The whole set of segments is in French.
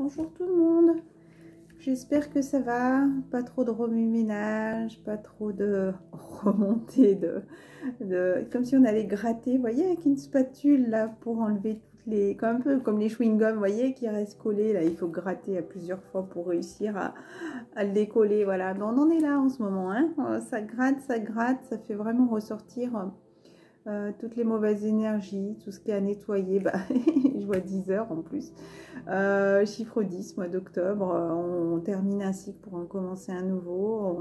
bonjour tout le monde. J'espère que ça va, pas trop de remue-ménage, pas trop de remontée comme si on allait gratter, vous voyez, avec une spatule là pour enlever toutes les, un peu comme les chewing-gums, vous voyez, qui restent collés là, il faut gratter à plusieurs fois pour réussir à le décoller, voilà. Bon, on en est là en ce moment, hein. Ça gratte, ça fait vraiment ressortir toutes les mauvaises énergies, tout ce qui est à nettoyer. Bah, je vois 10 heures en plus. Chiffre 10, mois d'octobre. On termine un cycle pour en commencer un nouveau.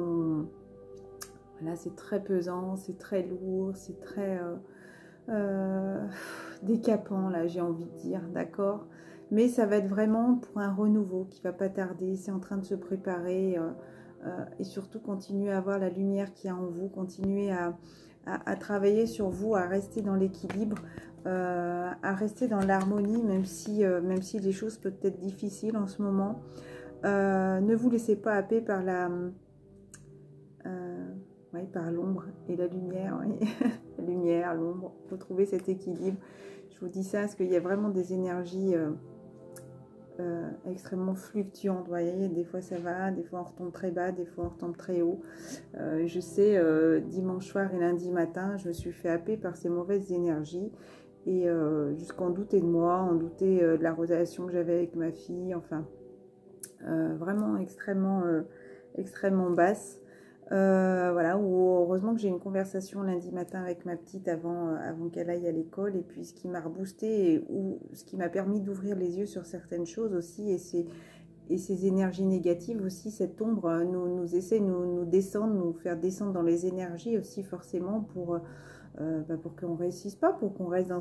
Voilà, c'est très pesant, c'est très lourd, c'est très décapant, là, j'ai envie de dire, d'accord. Mais ça va être vraiment pour un renouveau qui va pas tarder. C'est en train de se préparer. Et surtout, continuer à avoir la lumière qu'il y a en vous. Continuer à travailler sur vous, à rester dans l'équilibre, à rester dans l'harmonie, même si les choses peuvent être difficiles en ce moment. Ne vous laissez pas happer par par l'ombre et la lumière. Oui. La lumière, l'ombre, retrouver cet équilibre. Je vous dis ça parce qu'il y a vraiment des énergies extrêmement fluctuantes. Vous voyez, des fois ça va, des fois on retombe très bas, des fois on retombe très haut. Je sais, dimanche soir et lundi matin, je me suis fait happer par ces mauvaises énergies et jusqu'en douter de moi, en douter de la relation que j'avais avec ma fille, enfin vraiment extrêmement basse. Voilà, où heureusement que j'ai une conversation lundi matin avec ma petite avant qu'elle aille à l'école, et puis ce qui m'a reboosté et ce qui m'a permis d'ouvrir les yeux sur certaines choses aussi, et ces énergies négatives aussi, cette ombre nous essaie de nous descendre, nous faire descendre dans les énergies aussi forcément pour qu'on ne réussisse pas, pour qu'on reste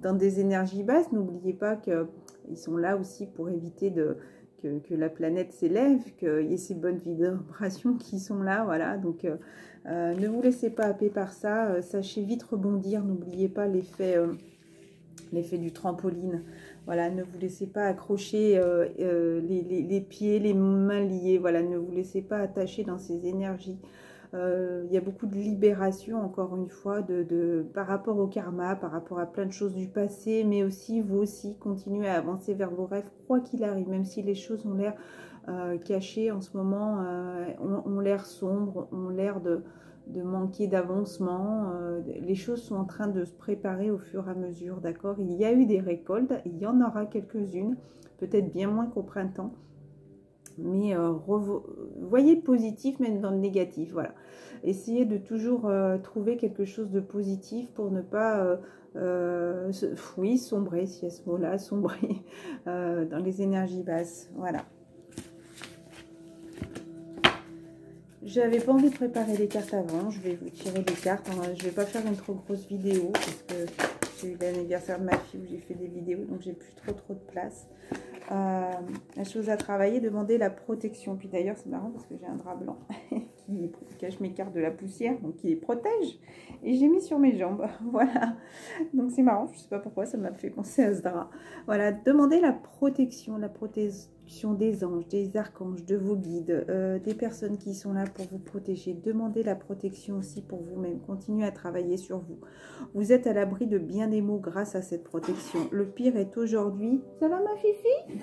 dans des énergies basses. N'oubliez pas qu'ils sont là aussi pour éviter que la planète s'élève, qu'il y ait ces bonnes vibrations qui sont là, voilà. Donc ne vous laissez pas happer par ça, sachez vite rebondir, n'oubliez pas l'effet du trampoline. Voilà, ne vous laissez pas accrocher les pieds, les mains liées, voilà, ne vous laissez pas attacher dans ces énergies. Il y a beaucoup de libération, encore une fois, par rapport au karma, par rapport à plein de choses du passé, mais aussi, vous aussi, continuez à avancer vers vos rêves, quoi qu'il arrive, même si les choses ont l'air cachées en ce moment, ont l'air sombres, ont l'air de manquer d'avancement. Les choses sont en train de se préparer au fur et à mesure, d'accord. Il y a eu des récoltes, il y en aura quelques-unes, peut-être bien moins qu'au printemps. Mais voyez le positif même dans le négatif, voilà. Essayez de toujours trouver quelque chose de positif pour ne pas oui, sombrer, s'il y a ce mot-là, sombrer dans les énergies basses, voilà. J'avais pas envie de préparer les cartes avant, je vais vous tirer des cartes. Je vais pas faire une trop grosse vidéo parce que j'ai eu l'anniversaire de ma fille où j'ai fait des vidéos, donc j'ai plus trop de place. La chose à travailler, demander la protection. Puis d'ailleurs c'est marrant parce que j'ai un drap blanc qui cache mes cartes de la poussière, donc qui les protège, et j'ai mis sur mes jambes, voilà. Donc c'est marrant, je sais pas pourquoi ça m'a fait penser à ce drap. Voilà, demandez la protection des anges, des archanges, de vos guides, des personnes qui sont là pour vous protéger. Demandez la protection aussi pour vous-même. Continuez à travailler sur vous. Vous êtes à l'abri de bien des maux grâce à cette protection. Le pire est aujourd'hui... Ça va ma Fifi?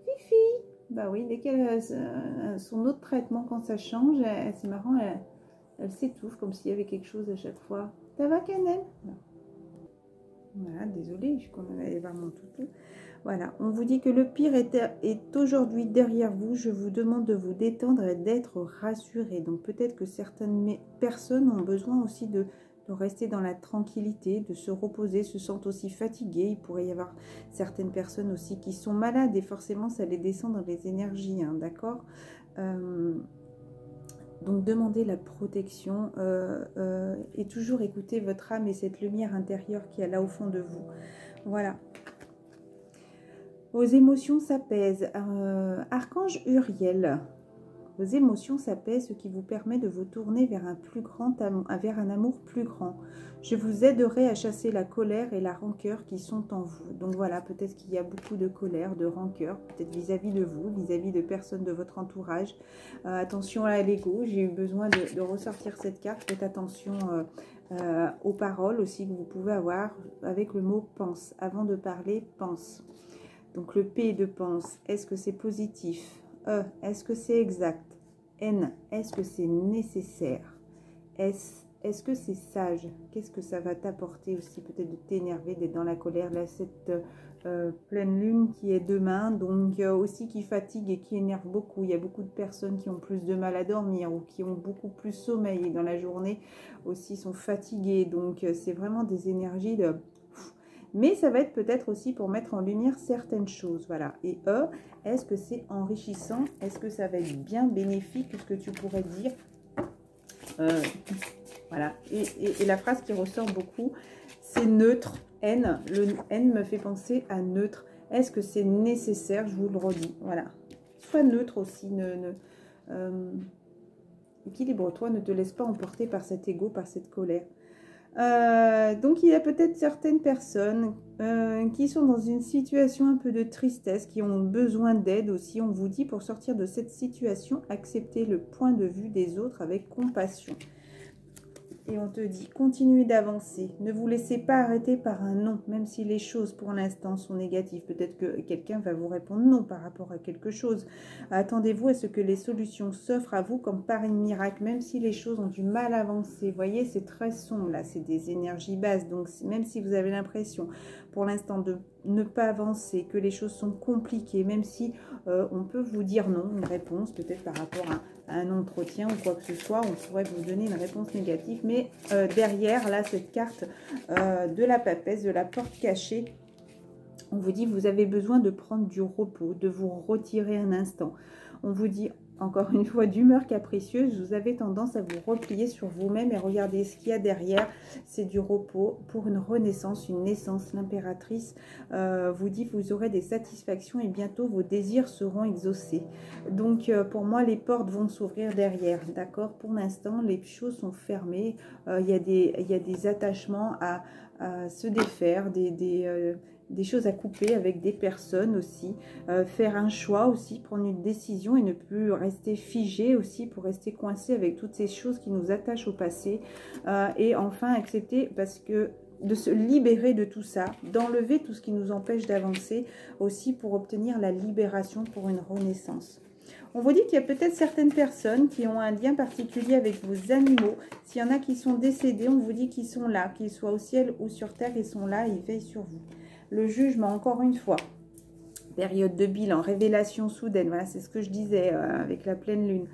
Fifi? Bah oui, dès qu'elle a son autre traitement, quand ça change, c'est marrant, elle s'étouffe comme s'il y avait quelque chose à chaque fois. Ça va, Canel? Voilà, désolée, je suis quand même allée voir mon toutou. Voilà, on vous dit que le pire est aujourd'hui derrière vous. Je vous demande de vous détendre et d'être rassuré. Donc peut-être que certaines personnes ont besoin aussi de rester dans la tranquillité, de se reposer, se sentent aussi fatiguées. Il pourrait y avoir certaines personnes aussi qui sont malades et forcément ça les descend dans les énergies, hein, d'accord. Donc demandez la protection et toujours écoutez votre âme et cette lumière intérieure qui est là au fond de vous. Voilà. Vos émotions s'apaisent. Archange Uriel. Vos émotions s'apaisent, ce qui vous permet de vous tourner vers un amour plus grand. Je vous aiderai à chasser la colère et la rancœur qui sont en vous. Donc voilà, peut-être qu'il y a beaucoup de colère, de rancœur, peut-être vis-à-vis de vous, vis-à-vis de personnes de votre entourage. Attention à l'ego, j'ai eu besoin de ressortir cette carte. Faites attention aux paroles aussi que vous pouvez avoir avec le mot pense. Avant de parler, pense. Donc le P de pense, est-ce que c'est positif? E, est-ce que c'est exact? N, est-ce que c'est nécessaire? S, est-ce que c'est sage? Qu'est-ce que ça va t'apporter aussi? Peut-être de t'énerver, d'être dans la colère. Là, cette pleine lune qui est demain, donc aussi qui fatigue et qui énerve beaucoup. Il y a beaucoup de personnes qui ont plus de mal à dormir ou qui ont beaucoup plus sommeil et dans la journée aussi sont fatiguées. Donc c'est vraiment des énergies de... Mais ça va être peut-être aussi pour mettre en lumière certaines choses. Voilà. Et E, est-ce que c'est enrichissant? Est-ce que ça va être bien bénéfique? Qu'est-ce que tu pourrais dire? Voilà. Et la phrase qui ressort beaucoup, c'est neutre. N. Le N me fait penser à neutre. Est-ce que c'est nécessaire? Je vous le redis. Voilà. Sois neutre aussi. Équilibre-toi. Ne te laisse pas emporter par cet ego, par cette colère. Donc il y a peut-être certaines personnes qui sont dans une situation un peu de tristesse, qui ont besoin d'aide aussi. On vous dit, pour sortir de cette situation, acceptez le point de vue des autres avec compassion. Et on te dit, continuez d'avancer. Ne vous laissez pas arrêter par un non, même si les choses pour l'instant sont négatives. Peut-être que quelqu'un va vous répondre non par rapport à quelque chose. Attendez-vous à ce que les solutions s'offrent à vous comme par un miracle, même si les choses ont du mal à avancer. Vous voyez, c'est très sombre là, c'est des énergies basses. Donc même si vous avez l'impression pour l'instant de ne pas avancer, que les choses sont compliquées, même si on peut vous dire non, une réponse, peut-être par rapport à un entretien ou quoi que ce soit, on pourrait vous donner une réponse négative. Mais derrière, là, cette carte de la papesse, de la porte cachée, on vous dit, vous avez besoin de prendre du repos, de vous retirer un instant. On vous dit, encore une fois, d'humeur capricieuse, vous avez tendance à vous replier sur vous-même et regardez ce qu'il y a derrière. C'est du repos pour une renaissance, une naissance. L'impératrice vous dit, vous aurez des satisfactions et bientôt vos désirs seront exaucés. Donc, pour moi, les portes vont s'ouvrir derrière, d'accord? Pour l'instant, les choses sont fermées. Il y a des attachements à se défaire, des choses à couper avec des personnes aussi, faire un choix aussi, prendre une décision et ne plus rester figé aussi pour rester coincé avec toutes ces choses qui nous attachent au passé, et enfin accepter, parce que de se libérer de tout ça, d'enlever tout ce qui nous empêche d'avancer aussi pour obtenir la libération pour une renaissance. On vous dit qu'il y a peut-être certaines personnes qui ont un lien particulier avec vos animaux. S'il y en a qui sont décédés, on vous dit qu'ils sont là, qu'ils soient au ciel ou sur terre, ils sont là, ils veillent sur vous. Le jugement, encore une fois, période de bilan, révélation soudaine, voilà, c'est ce que je disais avec la pleine lune.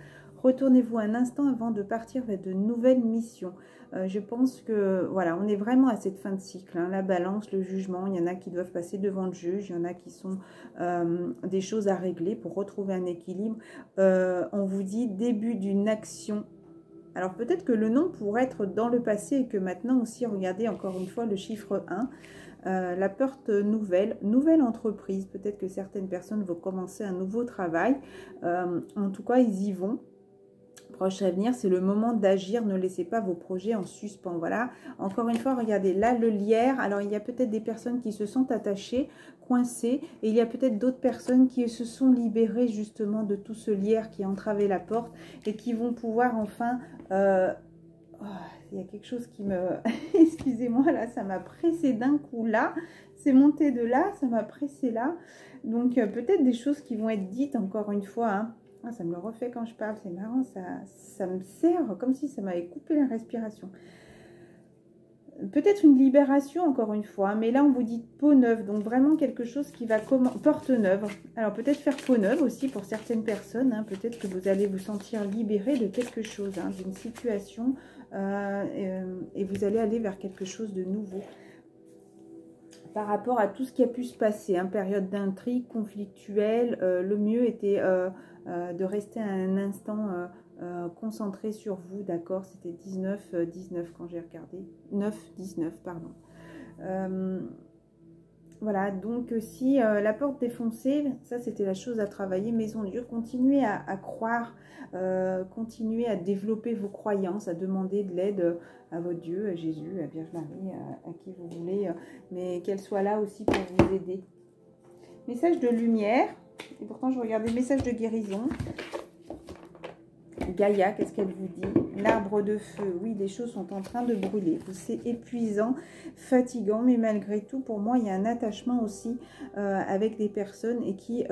Retournez-vous un instant avant de partir vers de nouvelles missions. Je pense que, voilà, on est vraiment à cette fin de cycle, hein, la balance, le jugement. Il y en a qui doivent passer devant le juge, il y en a qui sont des choses à régler pour retrouver un équilibre. On vous dit début d'une action. Alors peut-être que le nom pourrait être dans le passé et que maintenant aussi, regardez encore une fois le chiffre 1. La porte nouvelle entreprise. Peut-être que certaines personnes vont commencer un nouveau travail. En tout cas, ils y vont. Proche avenir, c'est le moment d'agir. Ne laissez pas vos projets en suspens. Voilà. Encore une fois, regardez là le lierre. Alors, il y a peut-être des personnes qui se sont attachées, coincées. Et il y a peut-être d'autres personnes qui se sont libérées justement de tout ce lierre qui entravait la porte et qui vont pouvoir enfin... il y a quelque chose qui me... Excusez-moi, là, ça m'a pressé d'un coup là. C'est monté de là, ça m'a pressé là. Donc, peut-être des choses qui vont être dites encore une fois. Hein. Ah, ça me le refait quand je parle, c'est marrant. Ça me serre comme si ça m'avait coupé la respiration. Peut-être une libération encore une fois. Mais là, on vous dit peau neuve. Donc, vraiment quelque chose qui va... Porte neuve. Alors, peut-être faire peau neuve aussi pour certaines personnes. Hein. Peut-être que vous allez vous sentir libéré de quelque chose, hein, d'une situation... et vous allez aller vers quelque chose de nouveau par rapport à tout ce qui a pu se passer, hein, période d'intrigue conflictuelle. Le mieux était de rester un instant concentré sur vous, d'accord? C'était 19 quand j'ai regardé, 9-19 pardon. Voilà, donc si la porte défoncée, ça c'était la chose à travailler, maison dure, continuez à croire, continuez à développer vos croyances, à demander de l'aide à votre Dieu, à Jésus, à Vierge Marie, à qui vous voulez, mais qu'elle soit là aussi pour vous aider. Message de lumière, et pourtant je regardais message de guérison. Gaïa, qu'est-ce qu'elle vous dit? L'arbre de feu, oui, les choses sont en train de brûler. C'est épuisant, fatigant, mais malgré tout, pour moi, il y a un attachement aussi avec des personnes et qui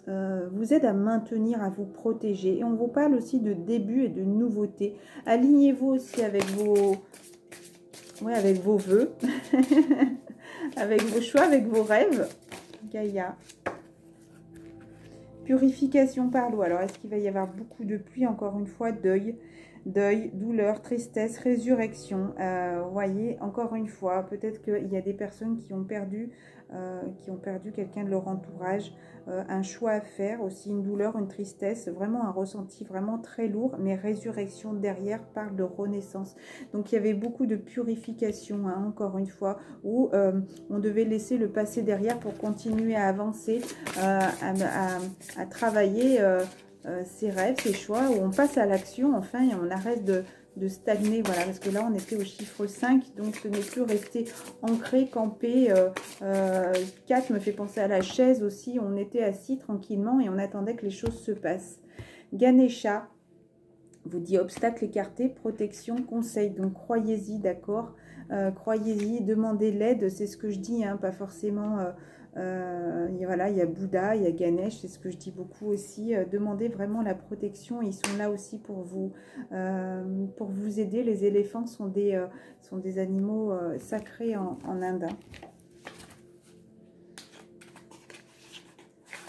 vous aide à maintenir, à vous protéger. Et on vous parle aussi de début et de nouveauté. Alignez-vous aussi avec vos vœux, avec vos choix, avec vos rêves. Gaïa. Purification par l'eau. Alors, est-ce qu'il va y avoir beaucoup de pluie? Encore une fois, deuil, douleur, tristesse, résurrection. Vous voyez, encore une fois, peut-être qu'il y a des personnes qui ont perdu quelqu'un de leur entourage, un choix à faire, aussi une douleur, une tristesse, vraiment un ressenti vraiment très lourd, mais résurrection derrière parle de renaissance. Donc il y avait beaucoup de purification, hein, encore une fois, où on devait laisser le passé derrière pour continuer à avancer, à travailler ses rêves, ses choix, où on passe à l'action enfin et on arrête de stagner, voilà, parce que là on était au chiffre 5, donc ce n'est plus rester ancré, campé. 4 me fait penser à la chaise aussi, on était assis tranquillement et on attendait que les choses se passent. Ganesha vous dit obstacle écarté, protection, conseil, donc croyez-y, d'accord, croyez-y, demandez l'aide, c'est ce que je dis, hein, pas forcément... voilà, il y a Bouddha, il y a Ganesh, c'est ce que je dis beaucoup aussi. Demandez vraiment la protection, ils sont là aussi pour vous aider. Les éléphants sont des animaux sacrés en Inde.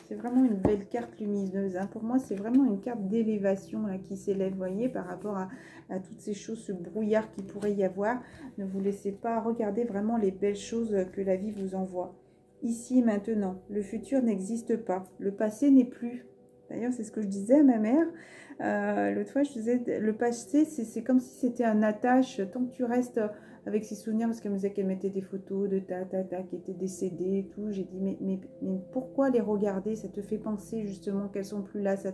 C'est vraiment une belle carte lumineuse, hein. Pour moi, c'est vraiment une carte d'élévation qui s'élève, vous voyez, par rapport à toutes ces choses, ce brouillard qui pourrait y avoir. Ne vous laissez pas regarder vraiment les belles choses que la vie vous envoie. Ici et maintenant, le futur n'existe pas, le passé n'est plus. D'ailleurs, c'est ce que je disais à ma mère. L'autre fois, je disais, le passé, c'est comme si c'était un attache. Tant que tu restes avec ses souvenirs, parce qu'elle me disait qu'elle mettait des photos de qui était décédée et tout. J'ai dit, mais pourquoi les regarder? Ça te fait penser justement qu'elles sont plus là. Ça,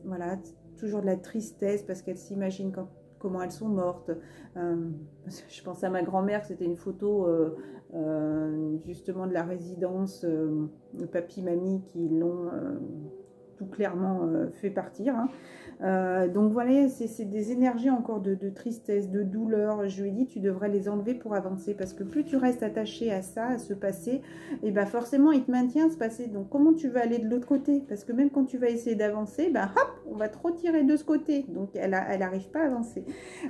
voilà, toujours de la tristesse parce qu'elle s'imagine comment elles sont mortes. Je pense à ma grand-mère, c'était une photo justement de la résidence de papy-mamie qui l'ont tout clairement fait partir, hein. Donc voilà, c'est des énergies encore de tristesse, de douleur. Je lui ai dit, tu devrais les enlever pour avancer, parce que plus tu restes attaché à ça, à ce passé, et ben forcément il te maintient ce passé. Donc comment tu vas aller de l'autre côté? Parce que même quand tu vas essayer d'avancer, ben hop, on va te retirer de ce côté. Donc elle n'arrive pas à avancer.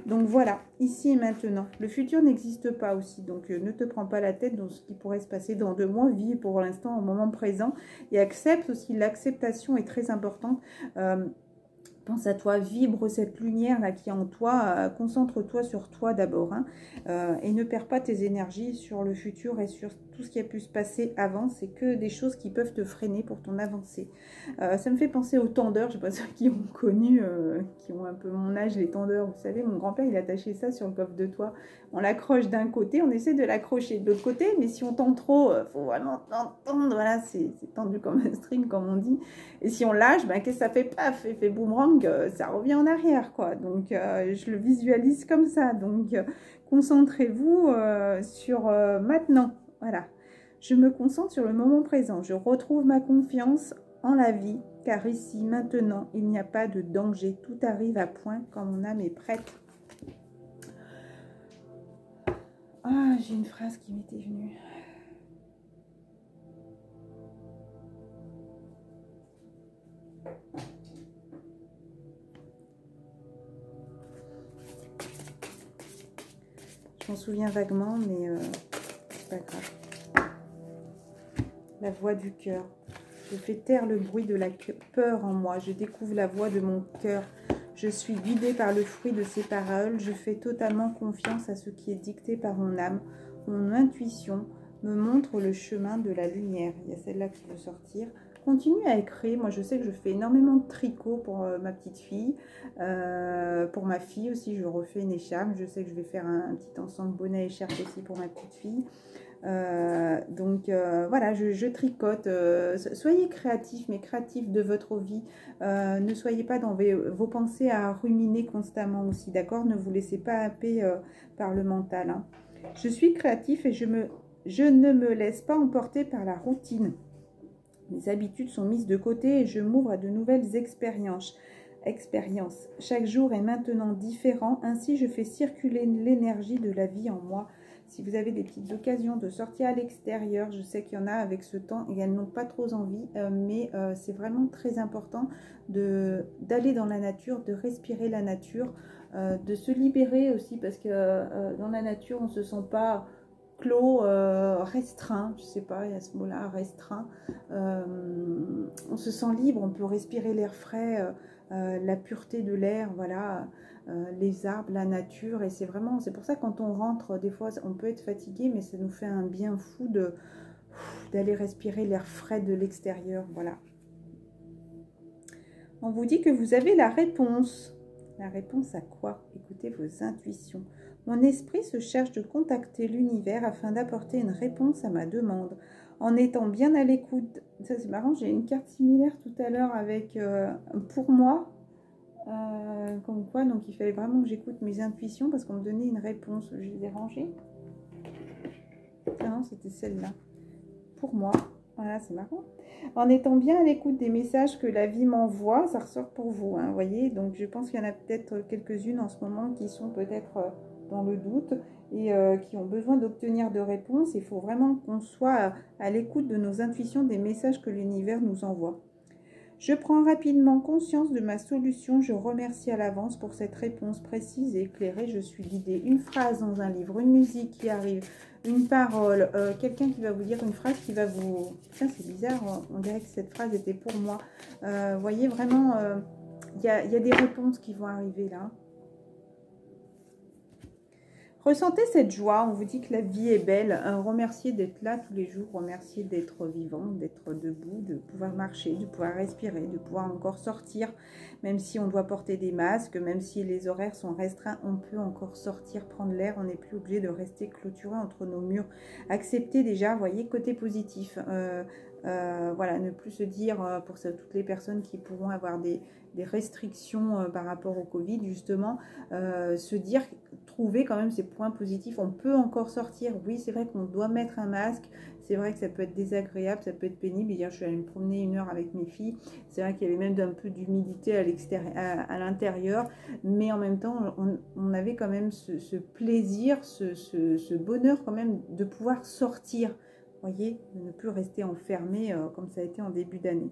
Donc voilà, ici et maintenant. Le futur n'existe pas aussi, donc ne te prends pas la tête dans ce qui pourrait se passer dans 2 mois. Vis pour l'instant au moment présent et accepte aussi. L'acceptation est très importante. Pense à toi, vibre cette lumière là qui est en toi, concentre-toi sur toi d'abord, hein, et ne perds pas tes énergies sur le futur et sur tout ce qui a pu se passer avant. C'est que des choses qui peuvent te freiner pour ton avancée. Ça me fait penser aux tendeurs, je ne sais pas ceux qui ont connu, qui ont un peu mon âge, les tendeurs. Vous savez, mon grand-père il attachait ça sur le coffre de toit. On l'accroche d'un côté, on essaie de l'accrocher de l'autre côté, mais si on tend trop, faut vraiment tendre, voilà, c'est tendu comme un string comme on dit. Et si on lâche, ben, qu'est-ce que ça fait? Paf, effet boomerang, ça revient en arrière, quoi. Donc, je le visualise comme ça. Donc, concentrez-vous sur maintenant. Voilà. Je me concentre sur le moment présent. Je retrouve ma confiance en la vie, car ici, maintenant, il n'y a pas de danger. Tout arrive à point quand mon âme est prête. Ah, j'ai une phrase qui m'était venue. Je m'en souviens vaguement, mais c'est pas grave. La voix du cœur. Je fais taire le bruit de la peur en moi. Je découvre la voix de mon cœur. Je suis guidée par le fruit de ces paroles. Je fais totalement confiance à ce qui est dicté par mon âme. Mon intuition me montre le chemin de la lumière. Il y a celle-là qui veut sortir. Continue à écrire. Moi, je sais que je fais énormément de tricot pour ma petite fille. Pour ma fille aussi, je refais une écharpe. Je sais que je vais faire un petit ensemble bonnet écharpe aussi pour ma petite fille. Donc voilà, je tricote. Soyez créatifs, mais créatifs de votre vie. Ne soyez pas dans vos pensées à ruminer constamment aussi, d'accord? Ne vous laissez pas happer par le mental, hein. Je suis créatif et je ne me laisse pas emporter par la routine. Mes habitudes sont mises de côté et je m'ouvre à de nouvelles expériences. expérience. Chaque jour est maintenant différent, ainsi je fais circuler l'énergie de la vie en moi. Si vous avez des petites occasions de sortir à l'extérieur, je sais qu'il y en a avec ce temps et elles n'ont pas trop envie, mais c'est vraiment très important d'aller dans la nature, de respirer la nature, de se libérer aussi parce que dans la nature on ne se sent pas clos, restreint, je sais pas, il y a ce mot-là, restreint. On se sent libre, on peut respirer l'air frais, la pureté de l'air, voilà. Les arbres, la nature, et c'est pour ça que quand on rentre, des fois on peut être fatigué, mais ça nous fait un bien fou d'aller respirer l'air frais de l'extérieur, voilà. On vous dit que vous avez la réponse. La réponse à quoi? Écoutez vos intuitions. Mon esprit se cherche de contacter l'univers afin d'apporter une réponse à ma demande. En étant bien à l'écoute, ça c'est marrant, j'ai une carte similaire tout à l'heure avec pour moi. Comme quoi, donc il fallait vraiment que j'écoute mes intuitions parce qu'on me donnait une réponse. Je les ai rangées. Ah non, c'était celle-là. Pour moi, voilà, c'est marrant. En étant bien à l'écoute des messages que la vie m'envoie, ça ressort pour vous, hein, voyez. Donc je pense qu'il y en a peut-être quelques-unes en ce moment qui sont peut-être dans le doute et qui ont besoin d'obtenir de réponses. Il faut vraiment qu'on soit à l'écoute de nos intuitions, des messages que l'univers nous envoie. Je prends rapidement conscience de ma solution. Je remercie à l'avance pour cette réponse précise et éclairée. Je suis guidée. Une phrase dans un livre, une musique qui arrive, une parole, quelqu'un qui va vous dire une phrase qui va vous... Tiens, c'est bizarre, on dirait que cette phrase était pour moi. Vous voyez, vraiment, y a des réponses qui vont arriver là. Ressentez cette joie, on vous dit que la vie est belle. Remerciez d'être là tous les jours, remerciez d'être vivant, d'être debout, de pouvoir marcher, de pouvoir respirer, de pouvoir encore sortir. Même si on doit porter des masques, même si les horaires sont restreints, on peut encore sortir, prendre l'air. On n'est plus obligé de rester clôturé entre nos murs. Acceptez déjà, voyez, côté positif. Voilà, ne plus se dire, pour toutes les personnes qui pourront avoir des restrictions par rapport au Covid, justement, se dire, trouver quand même ces points positifs. On peut encore sortir. Oui, c'est vrai qu'on doit mettre un masque. C'est vrai que ça peut être désagréable, ça peut être pénible. Hier, je suis allée me promener 1 heure avec mes filles. C'est vrai qu'il y avait même un peu d'humidité à l'intérieur. Mais en même temps, on avait quand même ce plaisir, ce bonheur quand même de pouvoir sortir. Voyez, de ne plus rester enfermé comme ça a été en début d'année.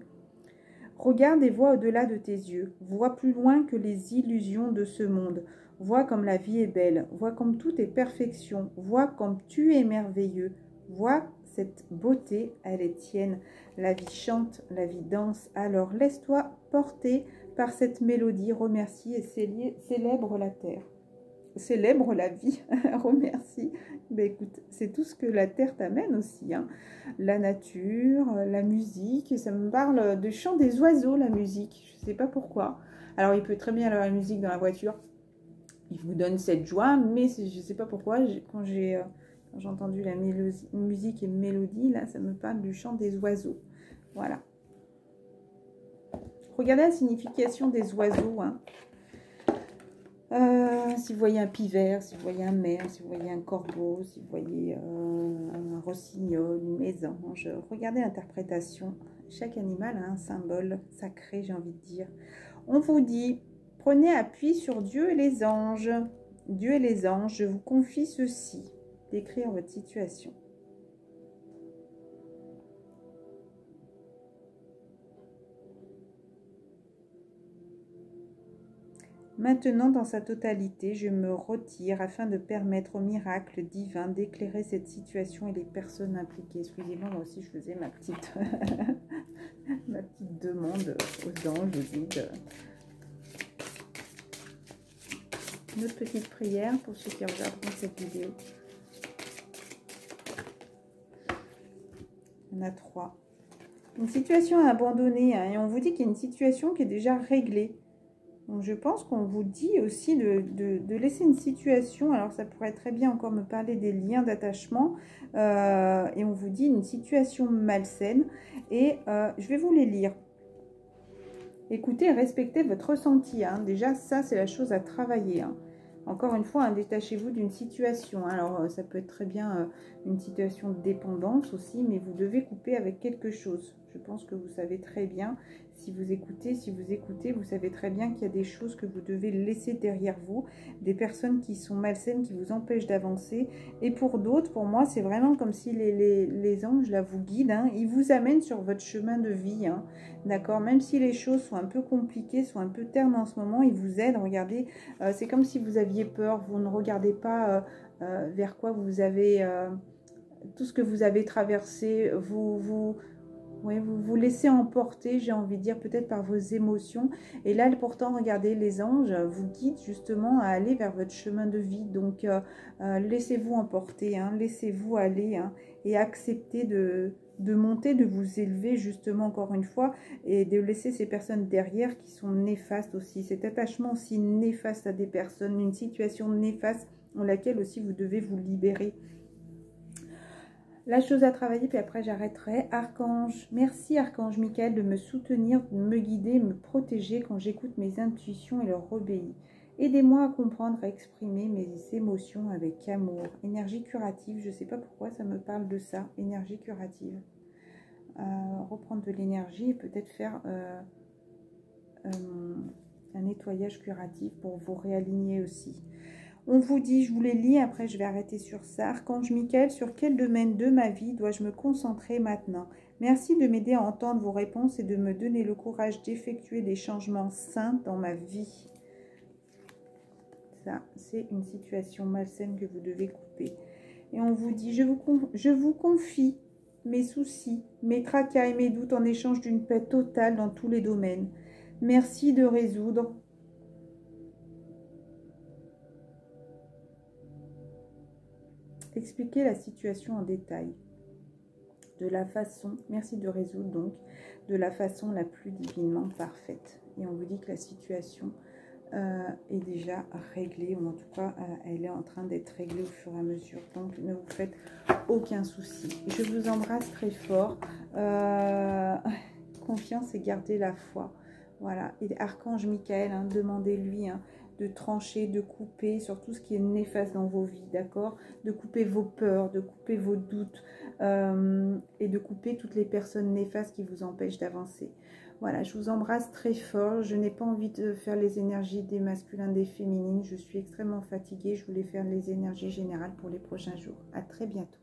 Regarde et vois au-delà de tes yeux. Vois plus loin que les illusions de ce monde. Vois comme la vie est belle. Vois comme tout est perfection. Vois comme tu es merveilleux. Vois cette beauté, elle est tienne. La vie chante, la vie danse. Alors laisse-toi porter par cette mélodie. Remercie et célèbre la terre. Célèbre la vie, remercie. Ben écoute, c'est tout ce que la terre t'amène aussi, hein. La nature, la musique, ça me parle de chant des oiseaux, la musique, je ne sais pas pourquoi. Alors il peut très bien avoir la musique dans la voiture, il vous donne cette joie, mais je ne sais pas pourquoi, quand j'ai entendu la musique et mélodie, là ça me parle du chant des oiseaux, voilà. Regardez la signification des oiseaux, hein. Si vous voyez un pivert, si vous voyez un merle, si vous voyez un corbeau, si vous voyez un rossignol, une mésange, regardez l'interprétation. Chaque animal a un symbole sacré, j'ai envie de dire. On vous dit, prenez appui sur Dieu et les anges. Dieu et les anges, je vous confie ceci. Décrire votre situation. Maintenant, dans sa totalité, je me retire afin de permettre au miracle divin d'éclairer cette situation et les personnes impliquées. Excusez-moi, moi aussi je faisais ma petite, ma petite demande aux anges, aux guides. Une autre petite prière pour ceux qui regarderont cette vidéo. Il y en a 3. Une situation à abandonner, hein, et on vous dit qu'il y a une situation qui est déjà réglée. Donc je pense qu'on vous dit aussi de laisser une situation, alors ça pourrait très bien encore me parler des liens d'attachement, et on vous dit une situation malsaine, et je vais vous les lire. Écoutez et respectez votre ressenti, hein. Déjà ça c'est la chose à travailler, hein. Encore une fois, hein, détachez-vous d'une situation. Alors ça peut être très bien une situation de dépendance aussi, mais vous devez couper avec quelque chose. Je pense que vous savez très bien, si vous écoutez, vous savez très bien qu'il y a des choses que vous devez laisser derrière vous, des personnes qui sont malsaines, qui vous empêchent d'avancer. Et pour d'autres, pour moi, c'est vraiment comme si les anges, là, vous guident, hein, ils vous amènent sur votre chemin de vie, hein, d'accord? Même si les choses sont un peu compliquées, sont un peu ternes en ce moment, ils vous aident. Regardez, c'est comme si vous aviez peur, vous ne regardez pas vers quoi vous avez... tout ce que vous avez traversé, ouais, vous vous laissez emporter, j'ai envie de dire, peut-être par vos émotions. Et là, pourtant, regardez, les anges vous guident justement à aller vers votre chemin de vie. Donc, laissez-vous emporter, hein, laissez-vous aller, hein, et acceptez de monter, de vous élever justement encore une fois, et de laisser ces personnes derrière qui sont néfastes aussi. Cet attachement aussi néfaste à des personnes, une situation néfaste dans laquelle aussi vous devez vous libérer. La chose à travailler, puis après j'arrêterai. Archange, merci Archange Michael de me soutenir, de me guider, me protéger quand j'écoute mes intuitions et leur obéis. Aidez-moi à comprendre, à exprimer mes émotions avec amour. Énergie curative, je ne sais pas pourquoi ça me parle de ça, énergie curative. Reprendre de l'énergie et peut-être faire un nettoyage curatif pour vous réaligner aussi. On vous dit, je vous les lis, après je vais arrêter sur ça. Archange Michael, sur quel domaine de ma vie dois-je me concentrer maintenant? Merci de m'aider à entendre vos réponses et de me donner le courage d'effectuer des changements sains dans ma vie. Ça, c'est une situation malsaine que vous devez couper. Et on vous dit, je vous confie mes soucis, mes tracas et mes doutes en échange d'une paix totale dans tous les domaines. Merci de résoudre. Expliquer la situation en détail, de la façon, merci de résoudre donc, de la façon la plus divinement parfaite. Et on vous dit que la situation est déjà réglée, ou en tout cas, elle est en train d'être réglée au fur et à mesure. Donc, ne vous faites aucun souci. Je vous embrasse très fort. Confiance et gardez la foi. Voilà. Et Archange Michael, hein, demandez-lui, hein, de trancher, de couper sur tout ce qui est néfaste dans vos vies, d'accord? De couper vos peurs, de couper vos doutes et de couper toutes les personnes néfastes qui vous empêchent d'avancer. Voilà, je vous embrasse très fort. Je n'ai pas envie de faire les énergies des masculins, des féminines. Je suis extrêmement fatiguée. Je voulais faire les énergies générales pour les prochains jours. À très bientôt.